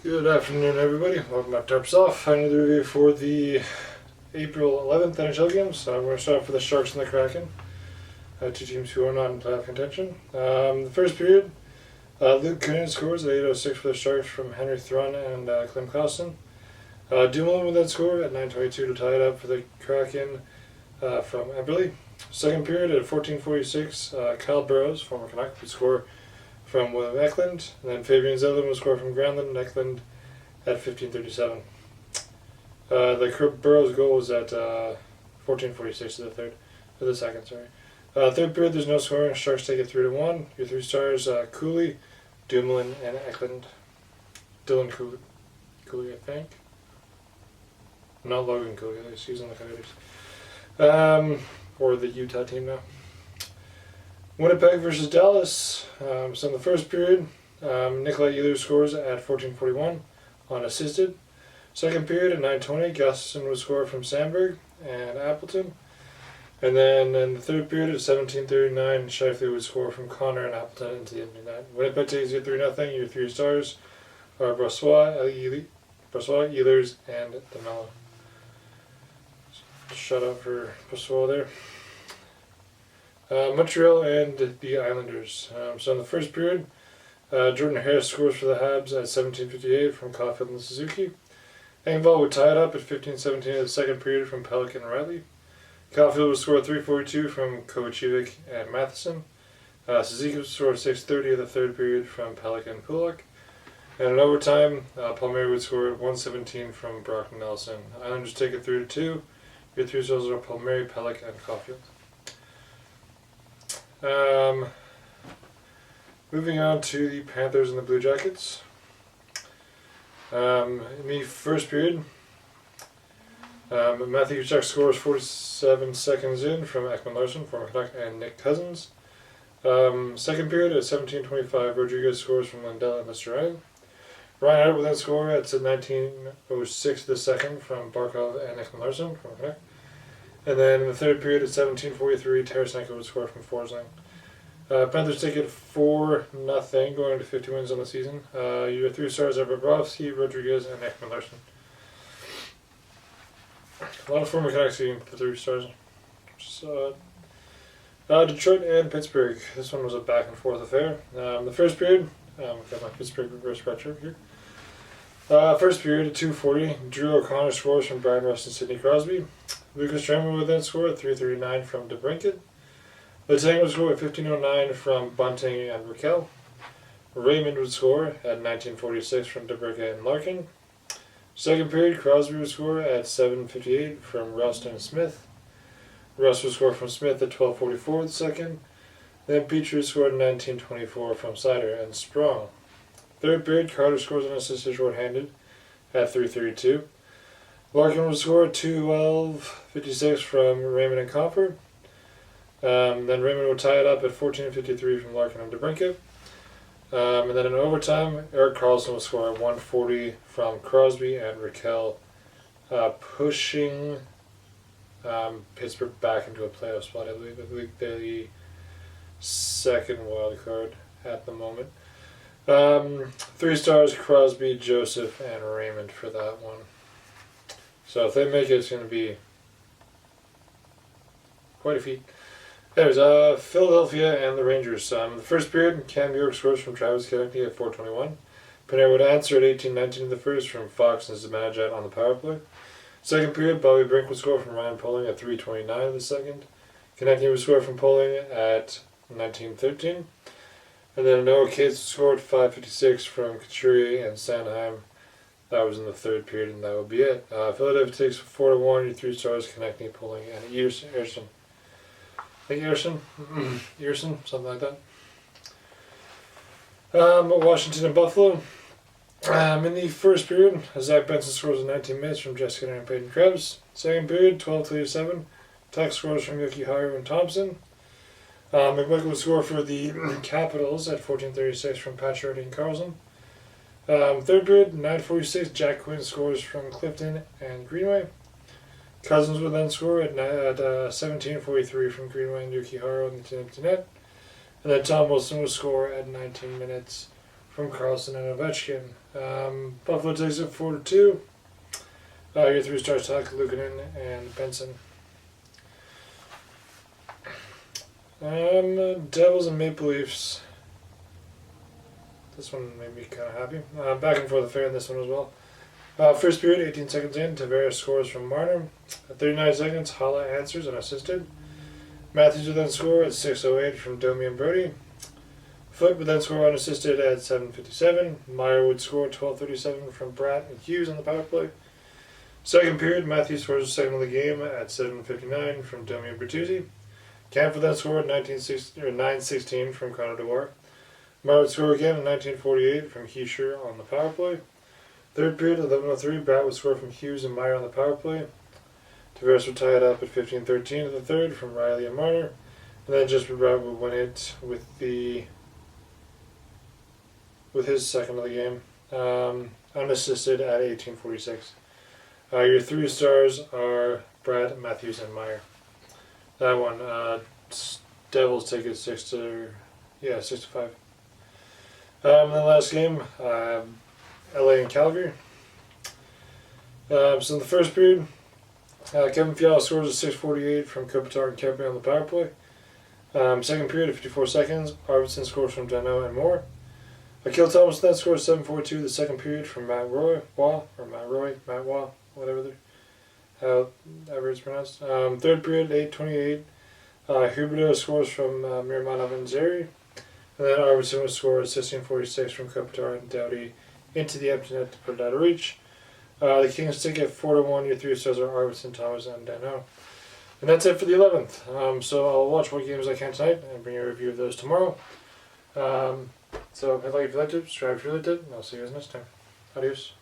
Good afternoon, everybody. Welcome back to Terps Off. I need the review for the April 11th NHL Games. So I'm going to start off with the Sharks and the Kraken, two teams who are not in playoff contention. The first period, Luke Kunin scores at 8:06 for the Sharks from Henry Thrun and Clem Costin. Dumoulin with that score at 9:22 to tie it up for the Kraken from Eberle. Second period at 14:46, Kyle Burrows, former Canuck, would score from William Eklund, and then Fabian Zelin will score from Granlund and Eklund at 15:37. The Burrows goal was at 14:46 to the second. Third period, there's no scoring. Sharks take it 3-1. Your three stars: Cooley, Dumoulin, and Eklund. Dylan Cooley, I think. Not Logan Cooley. He's on the Coyotes. Or the Utah team now. Winnipeg versus Dallas. So in the first period, Nikolai Ehlers scores at 14:41 unassisted. Second period at 9:20, Gustafsson would score from Sandberg and Appleton. And then in the third period at 17:39, Scheifele would score from Connor and Appleton into the empty net. Winnipeg takes you 3-0. Your three stars are Brossoit, Ehlers, and DeMello. Shut up for Brossoit there. Montreal and the Islanders. So in the first period, Jordan Harris scores for the Habs at 17:58 from Caulfield and Suzuki. Engvall would tie it up at 15:17 in the second period from Pelech and Riley. Caulfield would score 3:42 from Kovacevic and Matheson. Suzuki would score 6:30 in the third period from Pelech and Pulock. And in overtime, Palmieri would score at 1:17 from Brock Nelson. Islanders take it 3-2. Your three stars are Palmieri, Pelech, and Caulfield. Moving on to the Panthers and the Blue Jackets. In the first period, Matthew Tkachuk scores 47 seconds in from Ekman Larsson, former Canuck, and Nick Cousins. Second period at 17:25, Rodriguez scores from Lindell and Mr. Ryan. Ryan Hart would then score at 19:06 the second from Barkov and Ekman Larsson, former Canuck. And then in the third period at 17:43, Tarasenko would score from Forsling. Panthers take it 4-0, going to 50 wins on the season. Your three stars are Bobrovsky, Rodriguez, and Ekman Larsson. A lot of former Canucks getting the three stars. Detroit and Pittsburgh. This one was a back and forth affair. The first period, I've got my Pittsburgh reverse retro here. First period at 2:40, Drew O'Connor scores from Brian Rust and Sidney Crosby. Lucas Strandberg would then score at 3:39 from DeBrincat. Letang would score at 15:09 from Bunting and Raquel. Raymond would score at 19:46 from DeBrincat and Larkin. Second period, Crosby would score at 7:58 from Rust and Smith. Rust would score from Smith at 12:44 the second. Then Petrie would score at 19:24 from Sider and Sprong. Third period, Carter scores an assist short-handed at 3:32. Larkin would score at 12:56 from Raymond and Comfort. Then Raymond would tie it up at 14:53 from Larkin and DeBrincat. And then in overtime, Erik Karlsson would score at 1:40 from Crosby and Raquel, pushing Pittsburgh back into a playoff spot. I believe they're the second wild card at the moment. Three stars: Crosby, Joseph, and Raymond for that one. So if they make it, it's going to be quite a feat. There's Philadelphia and the Rangers. The first period, Cam York scores from Travis Konecny at 4:21. Panair would answer at 18:19 in the first from Fox and Zibanejad on the power play. Second period, Bobby Brink would score from Ryan Poling at 3:29 in the second. Konecny would score from Poling at 19:13. And then Noah Cates scored 5:56 from Couturier and Sanheim. That was in the third period, and that would be it. Philadelphia takes 4-1. Your three stars: Konecny, Poling, and Ersson. I think Ersson, something like that. Washington and Buffalo. In the first period, Zach Benson scores in 19 minutes from Jessica and Peyton Krebs. Second period, 12:37. Tuck scores from Yuki Haru and Thompson. McMichael would score for the Capitals at 14:36 from Pacioretty and Carlson. Third period, 9:46. Jack Quinn scores from Clifton and Greenway. Cousins would then score at 17:43 from Greenway and Yuki Haru on the empty net. And then Tom Wilson would score at 19 minutes from Carlson and Ovechkin. Buffalo takes it 4-2. Your 3 stars, Tuck, Lukanen, and Benson. Devils and Maple Leafs. This one made me kind of happy. Back and forth affair in this one as well. First period, 18 seconds in, Tavares scores from Marner. At 39 seconds, Hala answers and assisted. Matthews would then score at 6:08 from Domi and Brody. Foote would then score unassisted at 7:57. Meyer would score at 12:37 from Bratt and Hughes on the power play. Second period, Matthews scores the second of the game at 7:59 from Domi and Bertuzzi. Camp would then score at 9:16 from Connor Dewar. Meyer would score again at 19:48 from Heischer on the power play. Third period, 11:03, Bratt would score from Hughes and Meyer on the power play. Tavares would tie it up at 15:13 in the third from Riley and Marner. And then Jesper Bratt would win it with his second of the game, unassisted at 18:46. Your 3 stars are Bratt, Matthews, and Meyer. That one, Devils take it 6-5. And then last game, LA and Calgary. So in the first period, Kevin Fiala scores at 6:48 from Kopitar and Kempe on the power play. Second period at 54 seconds, Arvidsson scores from Dano and Moore. Akil Thomas then scores 7:42 the second period from Matt Waugh, however it's pronounced. Third period, 8:28, Huberdeau scores from Mirmanov and Zeri. And then Arvidsson would score at 16:46 from Kopitar and Doughty into the empty net to put it out of reach. The Kings take it 4-1. Your 3 stars are Arvidsson, Thomas, and Dano. And that's it for the 11th. So I'll watch what games I can tonight and bring you a review of those tomorrow. So if you liked it, subscribe if you liked it, and I'll see you guys next time. Adios.